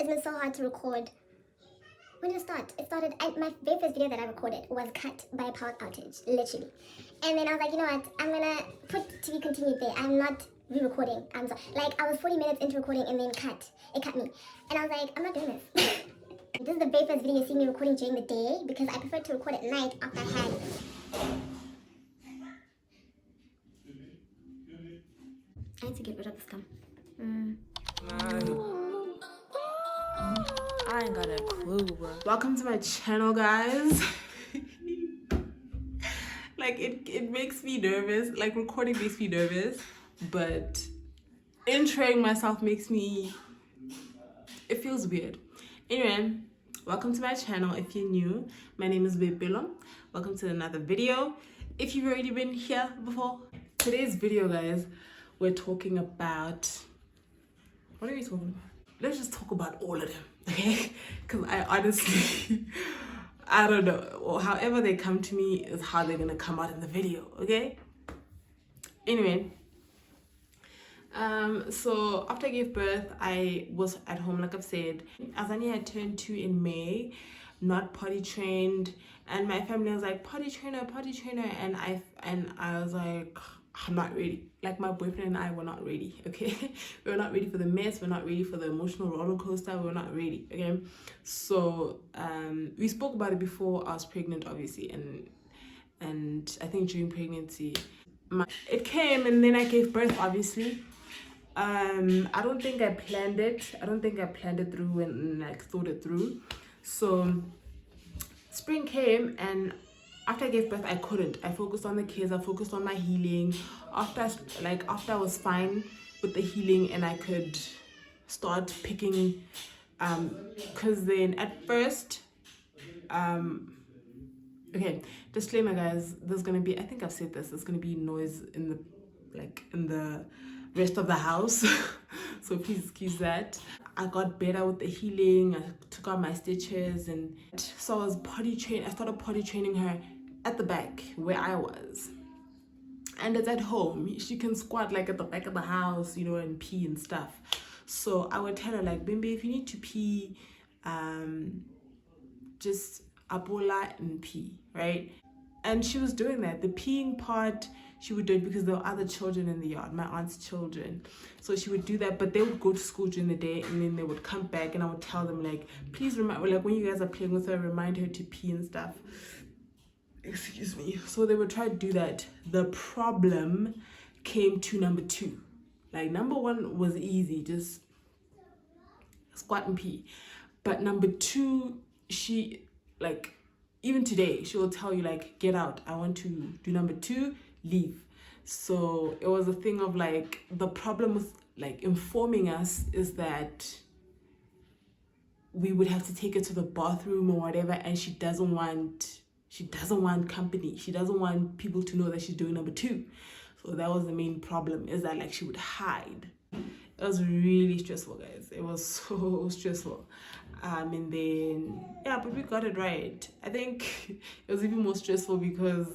Isn't it so hard to record? When did it start? It started, my very first video that I recorded was cut by a power outage, literally. And then I was like, you know what, I'm gonna put to be continued there. I'm not re-recording. I was 40 minutes into recording and then it cut me. And I was like, I'm not doing this. This is the very first video you see me recording during the day because I prefer to record at night after I had. I need to get rid of this gum. I ain't got a clue, bro. Welcome to my channel, guys. Like it makes me nervous. Like recording makes me nervous, but introing myself makes me, it feels weird. Anyway, welcome to my channel. If you're new, my name is Boipelo. Welcome to another video. If you've already been here before, today's video, guys, we're talking about, what are we talking about? Let's just talk about all of them, okay? Because I honestly, I don't know. Or however they come to me is how they're gonna come out in the video, okay? Anyway, so after I gave birth, I was at home, like I've said. Azani had turned 2 in May, not potty trained, and my family was like, potty trainer, and I was like, I'm not ready. Like my boyfriend and I were not ready, okay? We were not ready for the mess. We're not ready for the emotional roller coaster. We're not ready, okay? So we spoke about it before I was pregnant, obviously, and I think during pregnancy, it came, and then I gave birth, obviously. I don't think I planned it. I don't think I planned it through and like thought it through. So spring came, and after I gave birth, I couldn't. I focused on the kids. I focused on my healing. After I was fine with the healing, and I could start picking, because then at first, okay, disclaimer, guys. There's gonna be, I think I've said this. There's gonna be noise in the rest of the house, so please excuse that. I got better with the healing. I took out my stitches, and so I was I started potty training her at the back where I was, and it's at home. She can squat like at the back of the house, you know, and pee and stuff. So I would tell her like, Bimbi, if you need to pee, just abola and pee, right? And she was doing that. The peeing part, she would do it because there were other children in the yard, my aunt's children. So she would do that, but they would go to school during the day, and then they would come back, and I would tell them like, please remember, like when you guys are playing with her, remind her to pee and stuff. Excuse me. So they would try to do that. The problem came to number 2. Like number 1 was easy, just squat and pee. But number 2, she, like, even today, she will tell you like, get out. I want to do number 2, leave. So it was a thing of like, the problem with like informing us is that we would have to take her to the bathroom or whatever, and she doesn't want company. She doesn't want people to know that she's doing number 2. So that was the main problem, is that like she would hide. It was really stressful, guys. It was so stressful. And then, yeah, but we got it right. I think it was even more stressful because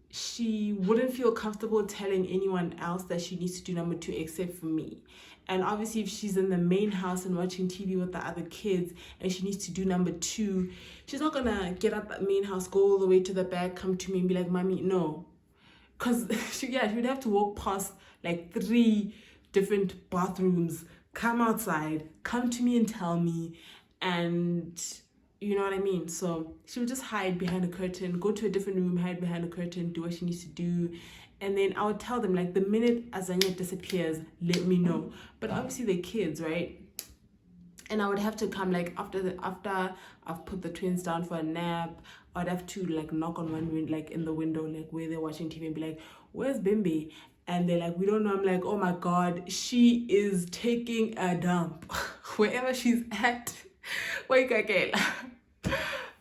she wouldn't feel comfortable telling anyone else that she needs to do number 2 except for me. And obviously if she's in the main house and watching TV with the other kids and she needs to do number 2, she's not gonna get up that main house, go all the way to the back, come to me and be like, Mommy, no. Because she would have to walk past like 3 different bathrooms, come outside, come to me and tell me, and you know what I mean? So she would just hide behind a curtain, go to a different room, hide behind a curtain, do what she needs to do. And then I would tell them, like, the minute Azania disappears, let me know. But obviously they're kids, right? And I would have to come, like, after I've put the twins down for a nap, I'd have to, like, knock on one window, like, in the window, like, where they're watching TV and be like, where's Bimbi? And they're like, we don't know. I'm like, oh my God, she is taking a dump. Wherever she's at. Wait, okay.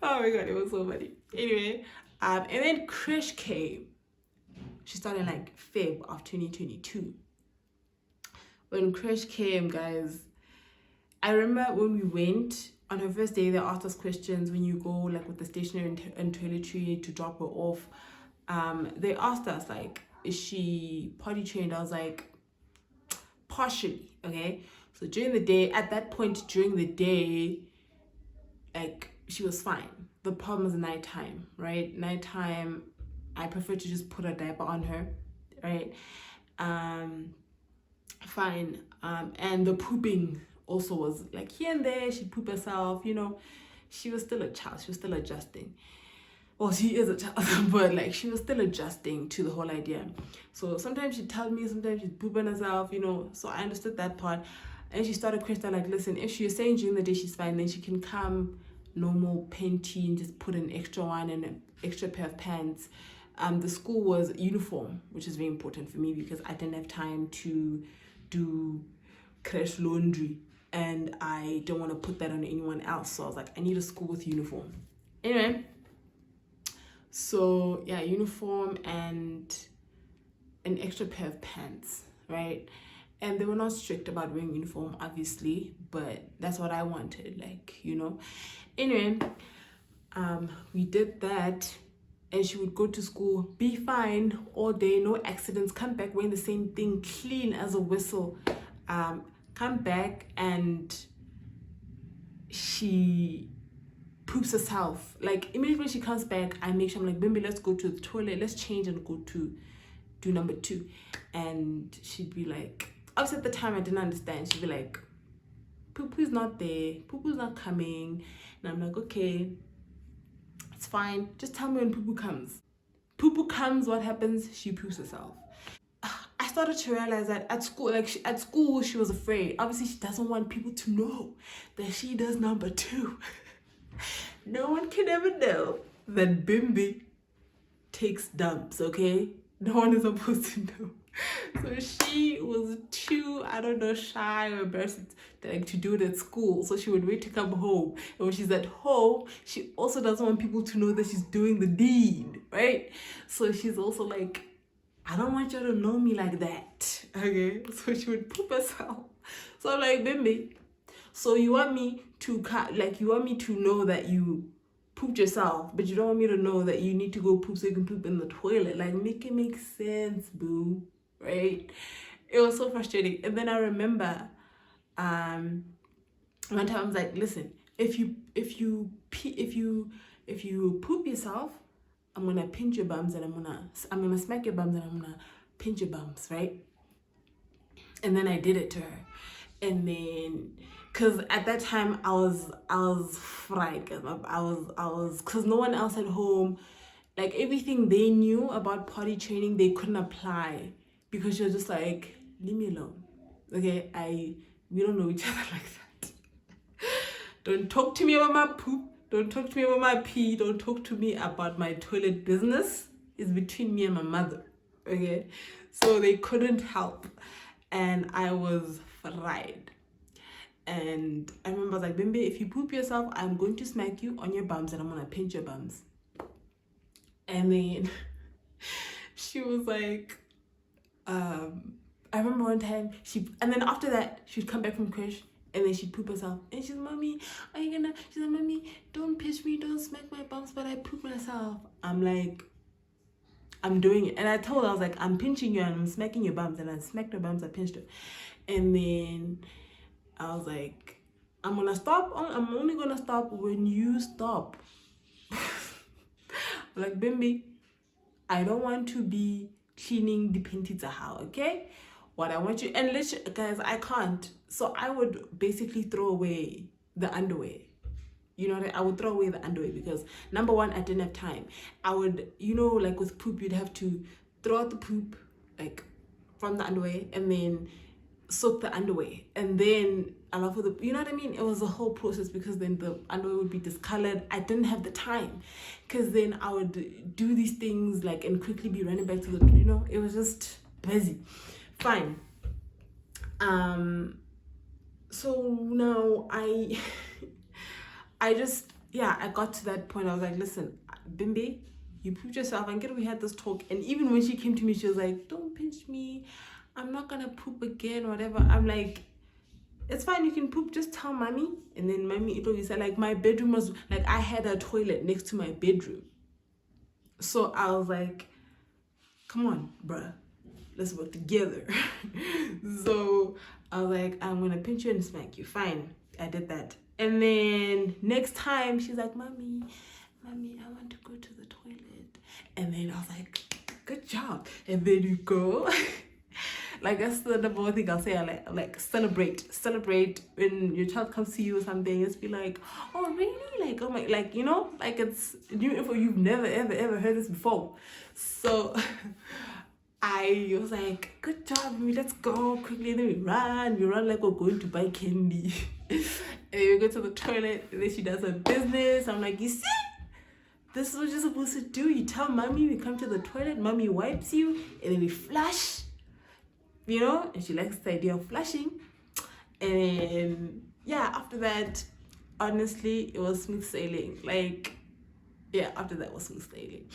Oh my God, it was so funny. Anyway, and then Krish came. She started like Feb of 2022. When Krish came, guys, I remember when we went on her first day, they asked us questions when you go like with the stationary and toiletry to drop her off. They asked us like, is she potty trained? I was like, partially, okay? So during the day, at that point during the day, like, she was fine. The problem is nighttime, right? Nighttime, I prefer to just put a diaper on her, right? Fine. And the pooping also was like here and there. She'd poop herself, you know. She was still a child. She was still adjusting. Well, she is a child, but like she was still adjusting to the whole idea. So sometimes she'd tell me, sometimes she'd poop on herself, you know. So I understood that part. And she started questioning, like, listen, if she was saying during the day she's fine, then she can come normal panty and just put an extra one and an extra pair of pants. The school was uniform, which is very important for me because I didn't have time to do crash laundry and I don't want to put that on anyone else. So I was like, I need a school with uniform. Anyway, so yeah, uniform and an extra pair of pants, right? And they were not strict about wearing uniform, obviously, but that's what I wanted, like, you know. Anyway, we did that, and she would go to school, be fine all day, no accidents, come back wearing the same thing, clean as a whistle. Come back and she poops herself. Like, immediately when she comes back, I make sure, I'm like, Bimbi, let's go to the toilet, let's change and go to do number 2. And she'd be like, obviously at the time I didn't understand. She'd be like, poo-poo's not there, poo-poo's not coming. And I'm like, okay, it's fine, just tell me when poo-poo comes. Poo-poo comes, what happens? She poops herself. I started to realize that at school, like at school, she was afraid. Obviously, she doesn't want people to know that she does number 2. No one can ever know that Bimbi takes dumps, okay? No one is supposed to know. So she was too, I don't know, shy or embarrassed to do it at school. So she would wait to come home. And when she's at home, she also doesn't want people to know that she's doing the deed, right? So she's also like, I don't want you to know me like that, okay? So she would poop herself. So I'm like, Bimbi, so you want me to, like, you want me to know that you pooped yourself, but you don't want me to know that you need to go poop so you can poop in the toilet. Like, make it make sense, boo, right? It was so frustrating. And then I remember one time I was like, listen, if you poop yourself, I'm gonna pinch your bums and I'm gonna smack your bums and I'm gonna pinch your bums, right? And then I did it to her. And then, cause at that time I was fried. I was, cause no one else at home, like everything they knew about potty training, they couldn't apply because you're just like, leave me alone, okay? We don't know each other like that. Don't talk to me about my poop. Don't talk to me about my pee. Don't talk to me about my toilet business. It's between me and my mother, okay? So they couldn't help. And I was fried. And I remember I was like, Bimbi, if you poop yourself, I'm going to smack you on your bums and I'm going to pinch your bums. And then she was like, I remember one time, and then after that, she'd come back from crash. And then she'd poop herself. And she's, Mommy, she's like, Mommy, don't pinch me, don't smack my bums, but I poop myself. I'm like, I'm doing it. And I told her, I was like, I'm pinching you and I'm smacking your bums. And I smacked her bums, I pinched her. And then I was like, I'm gonna stop. I'm only gonna stop when you stop. Like, Bimbi, I don't want to be cleaning the pentitsaha, okay? What I want you, and literally, guys, I can't. So I would basically throw away the underwear. You know, I would throw away the underwear because number one, I didn't have time. I would, you know, like with poop, you'd have to throw out the poop, like from the underwear, and then soak the underwear, and then allow for the, you know what I mean? It was a whole process because then the underwear would be discolored. I didn't have the time because then I would do these things like and quickly be running back to the, you know, it was just busy. Fine. So now I just, yeah, I got to that point. I was like, listen, Bimbi, you pooped yourself. And we had this talk. And even when she came to me, she was like, don't pinch me. I'm not going to poop again, whatever. I'm like, it's fine. You can poop. Just tell mommy. And then mommy, it always said, like, my bedroom was, like, I had a toilet next to my bedroom. So I was like, come on, bruh. Let's work together. So I was like, I'm gonna pinch you and smack you. Fine, I did that. And then next time she's like, mommy, I want to go to the toilet. And then I was like, good job. And then you go. Like, that's the number one thing I'll say. I like celebrate when your child comes to you or something. Just be like, oh really? Like, oh my, like, you know, like it's new info. You've never ever heard this before. So I was like, good job, let's go quickly. And then we run like we're going to buy candy. And then we go to the toilet, and then she does her business. I'm like, you see, this is what you're supposed to do. You tell mommy we come to the toilet, mommy wipes you, and then we flush, you know. And she likes the idea of flushing. And yeah, after that, honestly, it was smooth sailing. Like, yeah, after that was smooth sailing.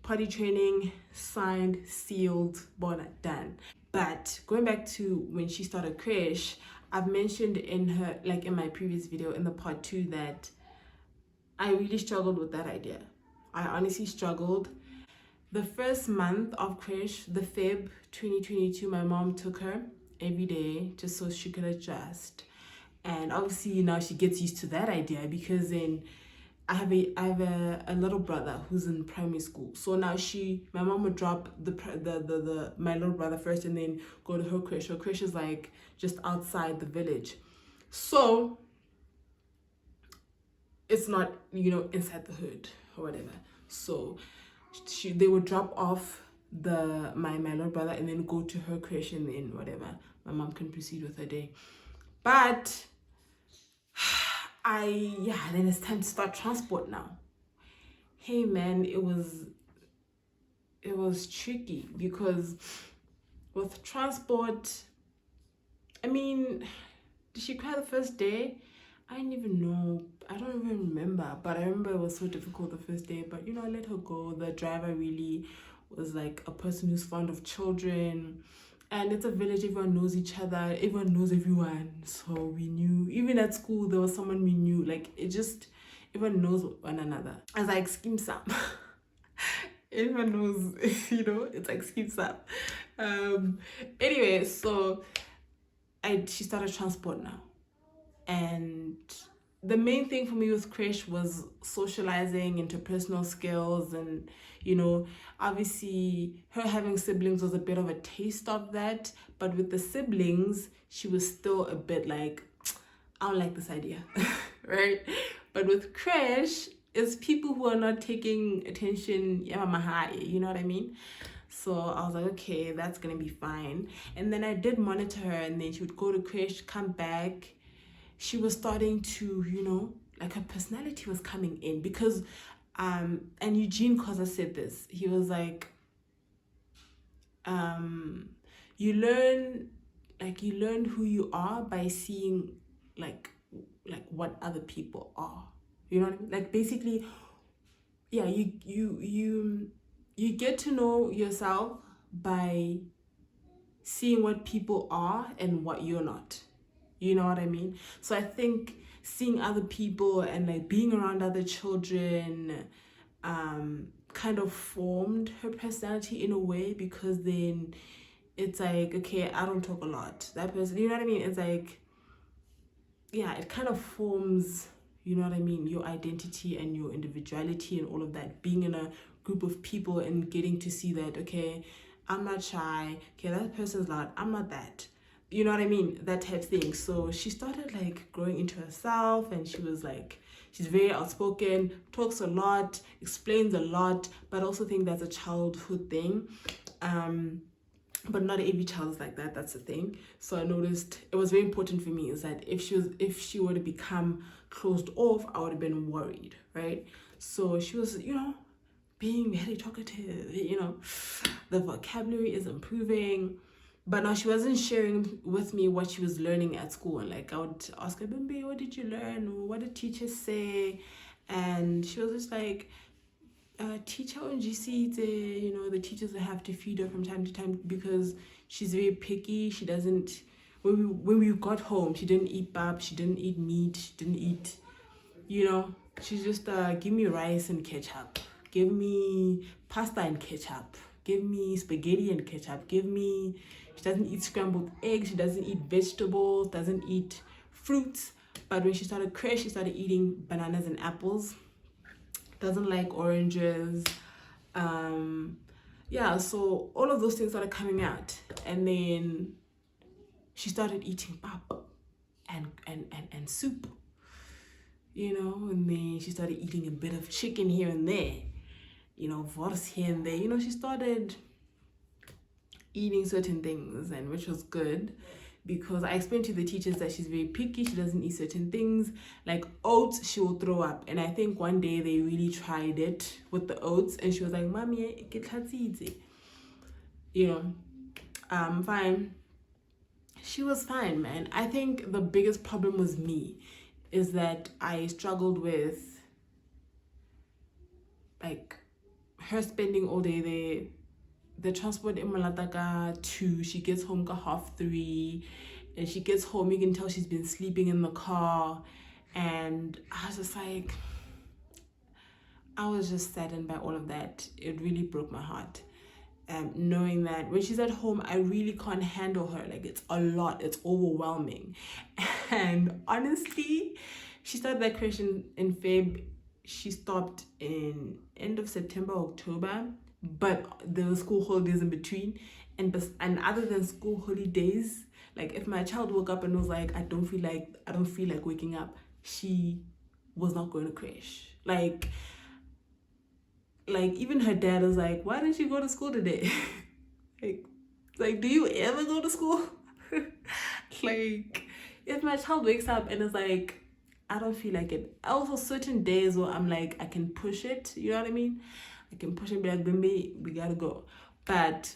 Potty training, signed, sealed, born, done. But going back to when she started creche, I've mentioned in her, like in my previous video in the part 2, that I really struggled with that idea. I honestly struggled. The first month of creche, the Feb 2022, my mom took her every day just so she could adjust. And obviously now she gets used to that idea, because then I have a little brother who's in primary school. So now my mom would drop my little brother first and then go to her creche. Her creche is like just outside the village. So it's not, you know, inside the hood or whatever. So they would drop off my little brother and then go to her creche, and then whatever, my mom can proceed with her day. But then it's time to start transport now. Hey man, it was tricky, because with transport, I mean, did she cry the first day? I didn't even know. I don't even remember, but I remember it was so difficult the first day. But you know, I let her go. The driver really was like a person who's fond of children. And it's a village, everyone knows each other, everyone knows everyone. So we knew, even at school, there was someone we knew. Like, everyone knows one another. I was like, Skim Sam. Everyone knows, you know, it's like Skim Sam. Anyway, so she started transport now. And the main thing for me with creche was socializing, interpersonal skills, and you know, obviously her having siblings was a bit of a taste of that. But with the siblings, she was still a bit like, I don't like this idea. Right? But with creche, it's people who are not taking attention, you know what I mean? So I was like, okay, that's gonna be fine. And then I did monitor her, and then she would go to creche, come back. She was starting to, you know, like her personality was coming in, because and Eugene Koza said this. He was like, you learn who you are by seeing like what other people are. You know what I mean? Like, basically, yeah, you get to know yourself by seeing what people are and what you're not. You know what I mean? So I think seeing other people and like being around other children kind of formed her personality in a way, because then it's like, okay, I don't talk a lot. That person, you know what I mean? It's like, yeah, it kind of forms, you know what I mean, your identity and your individuality and all of that. Being in a group of people and getting to see that, okay, I'm not shy. Okay, that person's loud. I'm not that. You know what I mean? That type of thing. So she started like growing into herself, and she was like, she's very outspoken, talks a lot, explains a lot, but I also think that's a childhood thing. But not every child is like that. That's the thing. So I noticed it was very important for me is that if she were to become closed off, I would have been worried, right? So she was, you know, being very talkative, you know, the vocabulary is improving. But now she wasn't sharing with me what she was learning at school. And like, I would ask her, Bimbi, what did you learn? What did teachers say? And she was just like, teacher on GC, you know, the teachers will have to feed her from time to time, because she's very picky. She doesn't, when we got home, she didn't eat pap, she didn't eat meat, she didn't eat, you know, she's just, give me rice and ketchup. Give me pasta and ketchup. give me spaghetti and ketchup, she doesn't eat scrambled eggs, she doesn't eat vegetables, doesn't eat fruits. But when she started crash, she started eating bananas and apples, doesn't like oranges. Yeah, so all of those things started coming out, and then she started eating pap and soup, and then she started eating a bit of chicken here and there, wors here and there. She started eating certain things, and which was good, because I explained to the teachers that she's very picky. She doesn't eat certain things. Like oats, she will throw up. And I think one day they really tried it with the oats, and she was like, Mommy, fine. She was fine, man. I think the biggest problem was me, is that I struggled with like her spending all day there. The transport in Malataka 2, she gets home at 3:30, and she gets home, you can tell she's been sleeping in the car. And I was just like, I was just saddened by all of that. It really broke my heart. Knowing that when she's at home, I really can't handle her. Like, it's a lot, it's overwhelming. And honestly, she started that question in Feb. She stopped in end of September, October, but there were school holidays in between. And other than school holidays, like if my child woke up and was like, I don't feel like waking up, she was not going to crash. Like even her dad was like, why didn't you go to school today? like do you ever go to school? Like, if my child wakes up and is like, I don't feel like it. Also, certain days where I'm like, I can push it, you know what I mean? I can push and be like, Bimbi, we gotta go. But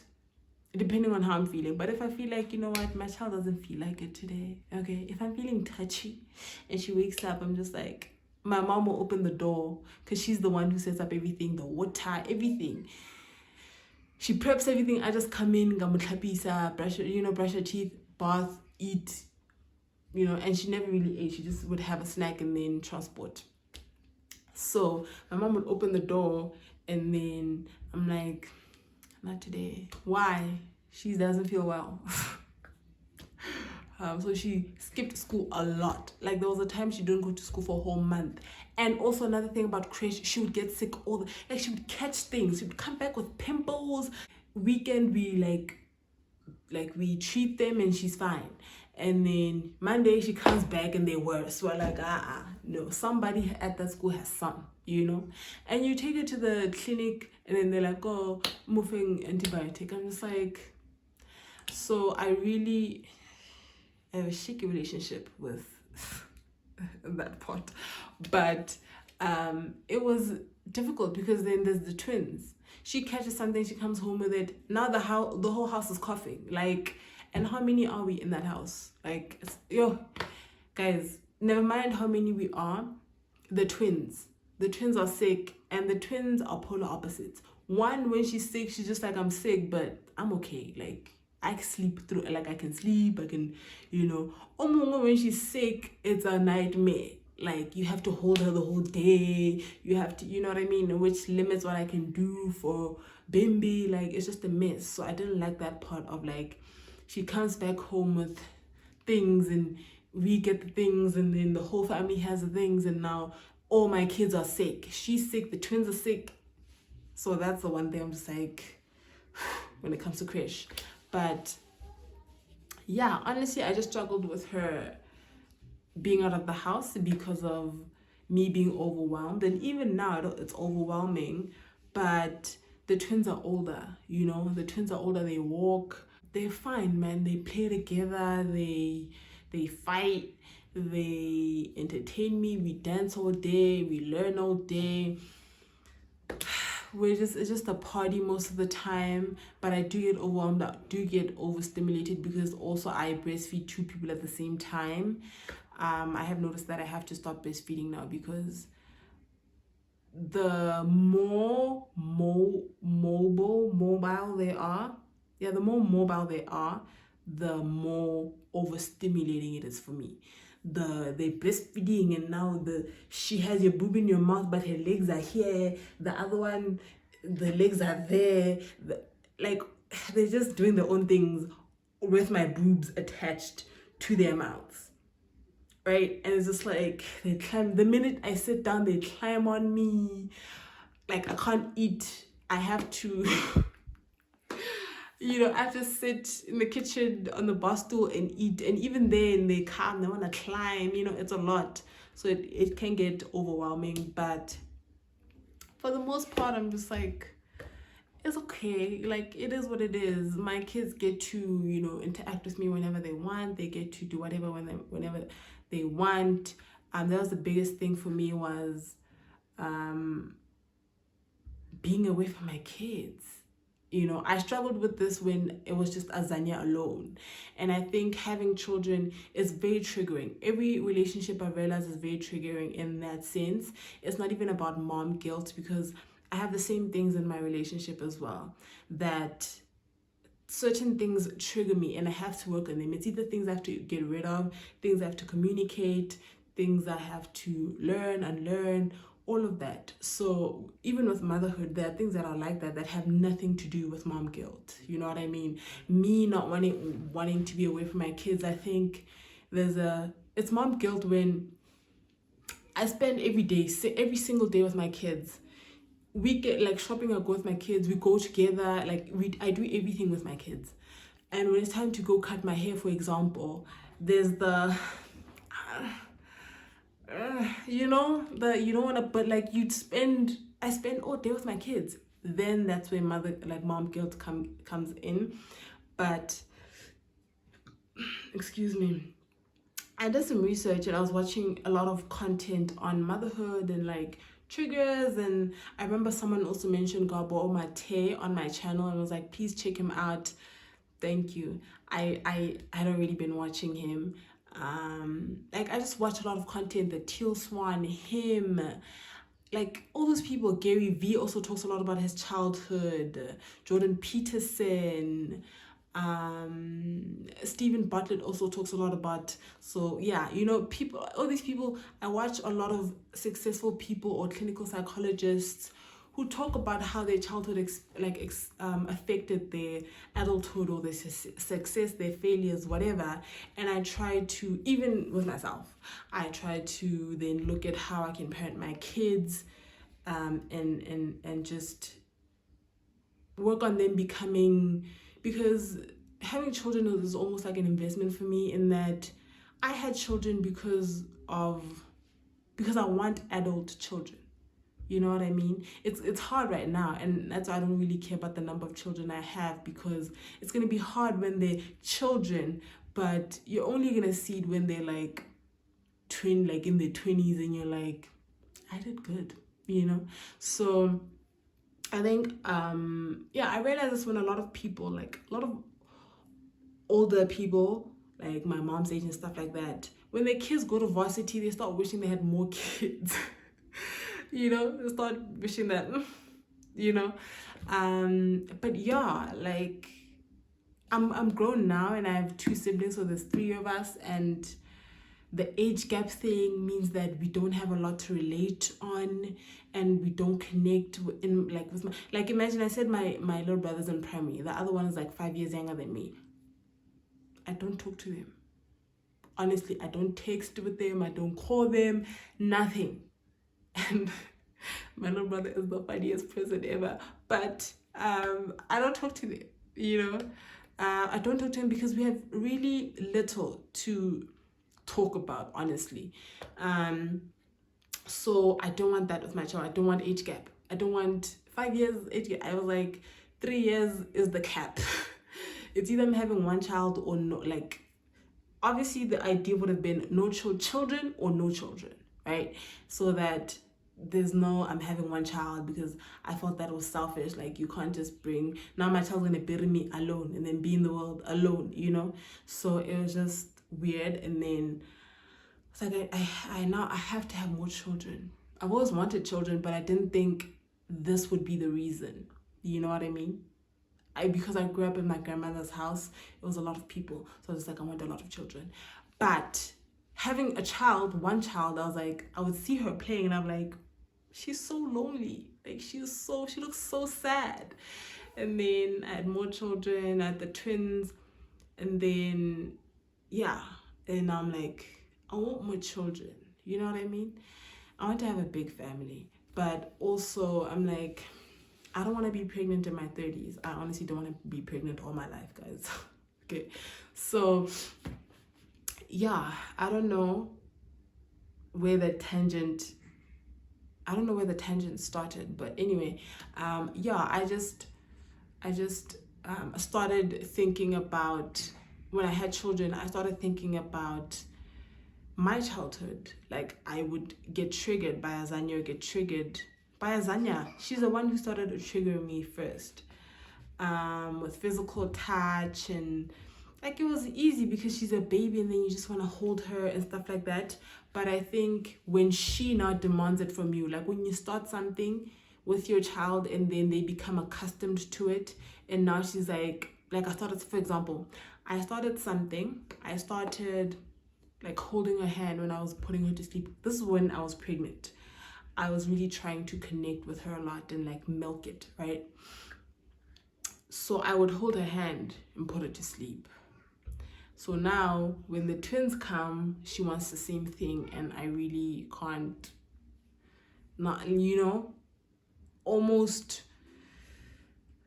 depending on how I'm feeling. But if I feel like, you know what, my child doesn't feel like it today, okay? If I'm feeling touchy and she wakes up, I'm just like, my mom will open the door, because she's the one who sets up everything, the water, everything. She preps everything. I just come in, brush her teeth, bath, eat, and she never really ate. She just would have a snack and then transport. So my mom would open the door, and then I'm like, not today. Why? She doesn't feel well. So she skipped school a lot. Like, there was a time she didn't go to school for a whole month. And also another thing about crash, she would get sick she would catch things. She would come back with pimples. Weekend, we we treat them and she's fine. And then Monday she comes back and they're worse. So we're like, no, somebody at that school has some, And you take her to the clinic and then they're like, oh, moving antibiotic. I'm just like, so I really have a shaky relationship with that part. But it was difficult, because then there's the twins. She catches something, she comes home with it. Now the whole house is coughing. Like, and how many are we in that house? Like, guys, never mind how many we are. The twins are sick, and the twins are polar opposites. One, when she's sick, she's just like, I'm sick, but I'm okay. Like, I sleep through, like, I can sleep, I can, when she's sick, it's a nightmare. Like, you have to hold her the whole day. You have to, you know what I mean? Which limits what I can do for Bimbi. Like, it's just a mess. So I didn't like that part of, like, she comes back home with things, and we get the things, and then the whole family has the things, and now all my kids are sick. She's sick, the twins are sick. So that's the one thing I'm just like, when it comes to crash. But yeah, honestly, I just struggled with her being out of the house because of me being overwhelmed. And even now, it's overwhelming. But the twins are older, The twins are older, they walk. They're fine, man. They play together, they fight, they entertain me, we dance all day, we learn all day. It's just a party most of the time, but I do get overwhelmed, I do get overstimulated, because also I breastfeed 2 people at the same time. I have noticed that I have to stop breastfeeding now, because the more mobile they are, the more overstimulating it is for me. They're breastfeeding, and now she has your boob in your mouth, but her legs are here. The other one, the legs are there. like they're just doing their own things with my boobs attached to their mouths, right? And it's just like they climb. The minute I sit down, they climb on me. Like I can't eat. I have to I have to sit in the kitchen on the bar stool and eat. And even then they come, they want to climb, it's a lot. So it can get overwhelming. But for the most part, I'm just like, it's okay. Like, it is what it is. My kids get to, interact with me whenever they want. They get to do whatever whenever they want. That was the biggest thing for me, was being away from my kids. I struggled with this when it was just Azania alone. And I think having children is very triggering. Every relationship I realize is very triggering in that sense. It's not even about mom guilt, because I have the same things in my relationship as well, that certain things trigger me and I have to work on them. It's either things I have to get rid of, things I have to communicate, things I have to learn, unlearn, all of that. So even with motherhood, there are things that are like that have nothing to do with mom guilt. You know what I mean? Me not wanting to be away from my kids, I think it's mom guilt when I spend every single day with my kids. We get like shopping, I go with my kids, we go together, like I do everything with my kids. And when it's time to go cut my hair, for example, there's the you don't want to, but like I spend all day with my kids. Then that's where mom guilt comes in. But excuse me, I did some research and I was watching a lot of content on motherhood and like triggers, and I remember someone also mentioned Gabo Mate on my channel and was like, please check him out. Thank you. I hadn't really been watching him. Like I just watch a lot of content, the Teal Swan, him, like all those people. Gary V also talks a lot about his childhood. Jordan Peterson, Stephen Bartlett also talks a lot about. So yeah, people, all these people. I watch a lot of successful people or clinical psychologists who talk about how their childhood affected their adulthood or their success, their failures, whatever. And I try to, even with myself, I try to then look at how I can parent my kids, and just work on them becoming, because having children is almost like an investment for me, in that I had children because I want adult children. You know what I mean? It's hard right now, and that's why I don't really care about the number of children I have, because it's going to be hard when they're children, but you're only going to see it when they're like in their 20s, and you're like, I did good, So I think, I realized this when a lot of people, like a lot of older people, like my mom's age and stuff like that, when their kids go to varsity, they start wishing they had more kids. They start wishing that, but yeah, like I'm grown now and I have 2 siblings, so there's 3 of us, and the age gap thing means that we don't have a lot to relate on, and we don't connect imagine I said my little brother's in primary, the other one is like 5 years younger than me. I don't talk to them. Honestly, I don't text with them, I don't call them, nothing. And my little brother is the funniest person ever, but I don't talk to them. I don't talk to him because we have really little to talk about, honestly. So I don't want that with my child. I don't want age gap. I don't want 5 years age gap. I was like, 3 years is the cap. It's either I'm having one child or no. Like, obviously the idea would have been no children or no children, right? So that there's no I'm having one child, because I felt that was selfish. Like, you can't just bring, now my child's gonna bury me alone and then be in the world alone, So it was just weird. And then it's like I now I have to have more children. I've always wanted children, but I didn't think this would be the reason. You know what I mean? Because I grew up in my grandmother's house, it was a lot of people, so I was just like, I want a lot of children. But having one child, I was like, I would see her playing and I'm like, she's so lonely. Like, she looks so sad. And then I had more children, I had the twins, and then yeah, and I'm like, I want more children, you know what I mean? I want to have a big family, but also I'm like, I don't want to be pregnant in my 30s. I honestly don't want to be pregnant all my life, guys. Okay, so yeah, I don't know where the tangent started, but anyway, yeah, I just started thinking about, when I had children, I started thinking about my childhood. Like, I would get triggered by Azanya, She's the one who started to trigger me first, with physical touch, and like, it was easy because she's a baby and then you just want to hold her and stuff like that. But I think when she now demands it from you, like when you start something with your child and then they become accustomed to it, and now she's like I started, for example, I started like holding her hand when I was putting her to sleep. This is when I was pregnant. I was really trying to connect with her a lot and like milk it, right? So I would hold her hand and put her to sleep. So now when the twins come, she wants the same thing, and I really can't, not, almost,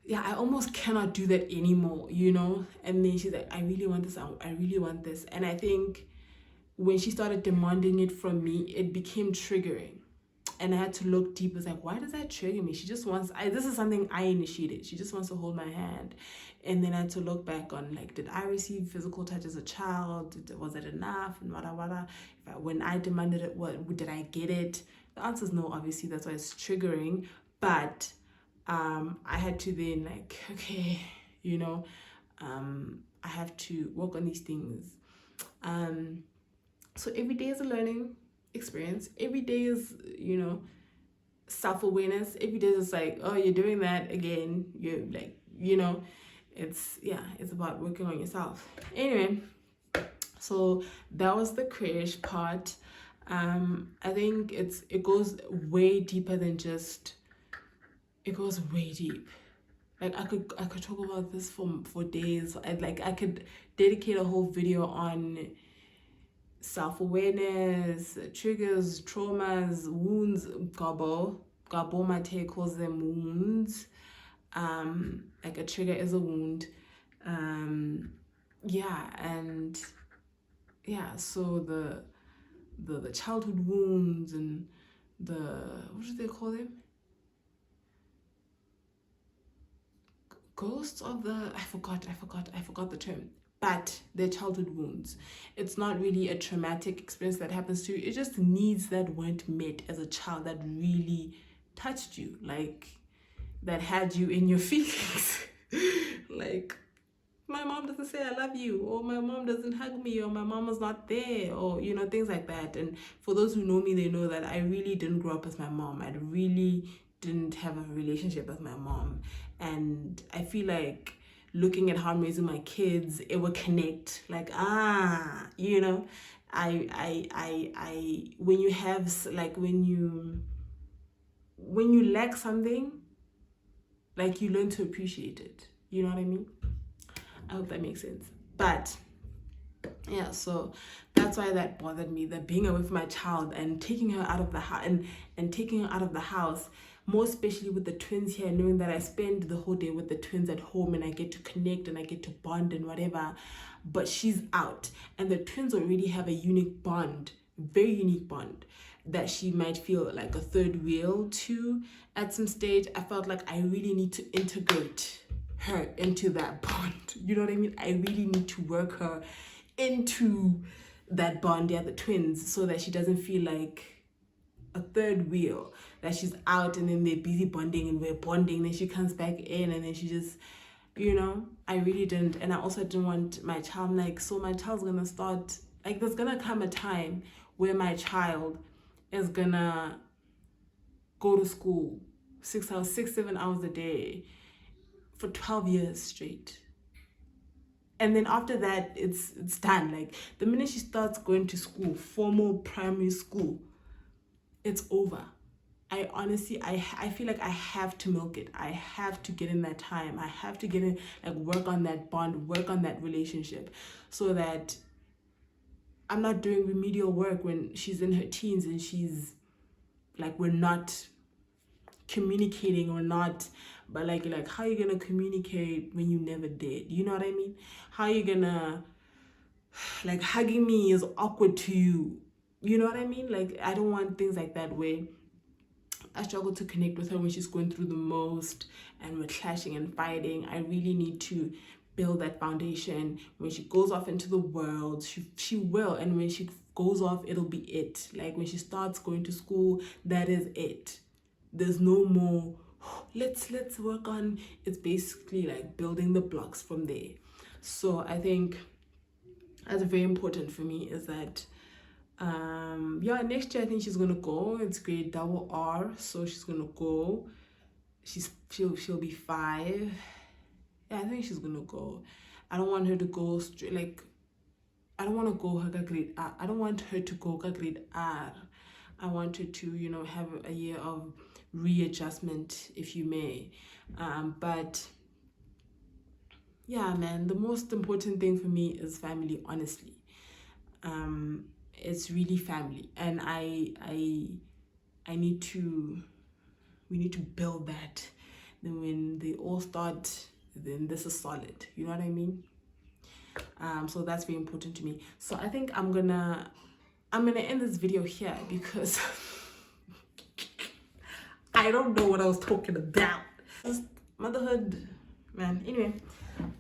yeah, I almost cannot do that anymore, And then she's like, I really want this, I really want this. And I think when she started demanding it from me, it became triggering. And I had to look deep. It's like, why does that trigger me? She just wants, this is something I initiated. She just wants to hold my hand. And then I had to look back on, like, did I receive physical touch as a child? Was it enough? And when I demanded it, did I get it? The answer is no, obviously. That's why it's triggering. But I had to then, like, okay, I have to work on these things. So every day is a learning experience. Every day is, self-awareness. Every day is like, oh, you're doing that again. You're like, it's about working on yourself. Anyway, so that was the crash part. I think it goes way deeper than just, it goes way deep. Like, I could talk about this for days. I could dedicate a whole video on self-awareness, triggers, traumas, wounds. Gabo Mate calls them wounds. Like, a trigger is a wound. So the childhood wounds and the, what do they call them? Ghosts of the, I forgot the term. But they're childhood wounds. It's not really a traumatic experience that happens to you. It just needs that weren't met as a child that really touched you, like, that had you in your feelings. Like, my mom doesn't say I love you, or my mom doesn't hug me, or my mom was not there, or things like that. And for those who know me, they know that I really didn't grow up with my mom. I really didn't have a relationship with my mom. And I feel like, looking at how I'm raising my kids, it will connect. Like, I when you have, like, when you lack something, like, you learn to appreciate it. You know what I mean? I hope that makes sense. But yeah, so that's why that bothered me, that being away from my child and taking her out of the house and taking her out of the house, more especially with the twins here, knowing that I spend the whole day with the twins at home and I get to connect and I get to bond and whatever, but she's out and the twins already have a unique bond, very unique bond, that she might feel like a third wheel to at some stage. I felt like I really need to integrate her into that bond. You know what I mean? I really need to work her into that bond, the twins, so that she doesn't feel like a third wheel, that she's out and then they're busy bonding and we're bonding, then she comes back in and then she just, I really didn't. And I also didn't want my child, like, so my child's gonna start, like, there's gonna come a time where my child is gonna go to school 7 hours a day for 12 years straight. And then after that, it's done. Like, the minute she starts going to school, formal primary school, it's over. I honestly, I feel like I have to milk it. I have to get in that time. I have to get in, like, work on that bond, work on that relationship, so that I'm not doing remedial work when she's in her teens and she's like, we're not communicating or not. But like how are you gonna communicate when you never did? You know what I mean? How are you gonna, like, hugging me is awkward to you? You know what I mean? Like, I don't want things like that where I struggle to connect with her when she's going through the most and we're clashing and fighting. I really need to build that foundation. When she goes off into the world, she will. And when she goes off, it'll be it. Like, when she starts going to school, that is it. There's no more, let's work on. It's basically like building the blocks from there. So I think that's very important for me, is that next year I think she's gonna go. It's grade double R, so she's gonna go. She'll be 5. Yeah, I think she's gonna go. I don't want her to go straight, like, I don't want to go her grade R. I don't want her to go grade R. I want her to, you know, have a year of readjustment, if you may. But yeah, man, the most important thing for me is family, honestly. It's really family, and we need to build that. Then when they all start, then this is solid. You know what I mean? So that's very important to me. So I think I'm gonna end this video here, because I don't know what I was talking about. Just motherhood, man. Anyway,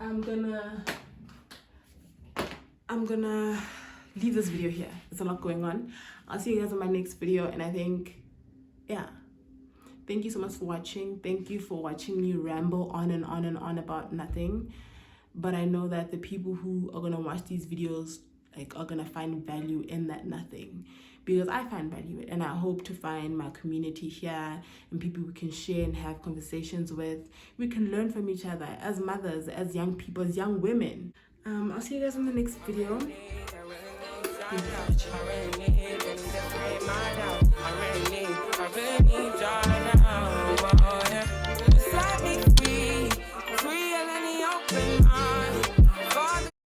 I'm gonna leave this video here. There's a lot going on. I'll see you guys in my next video, and I think, yeah, thank you so much for watching. Thank you for watching me ramble on and on and on about nothing. But I know that the people who are gonna watch these videos, like, are gonna find value in that nothing, because I find value in it, and I hope to find my community here and people we can share and have conversations with. We can learn from each other as mothers, as young people, as young women. I'll see you guys in the next video. Thank you for watching.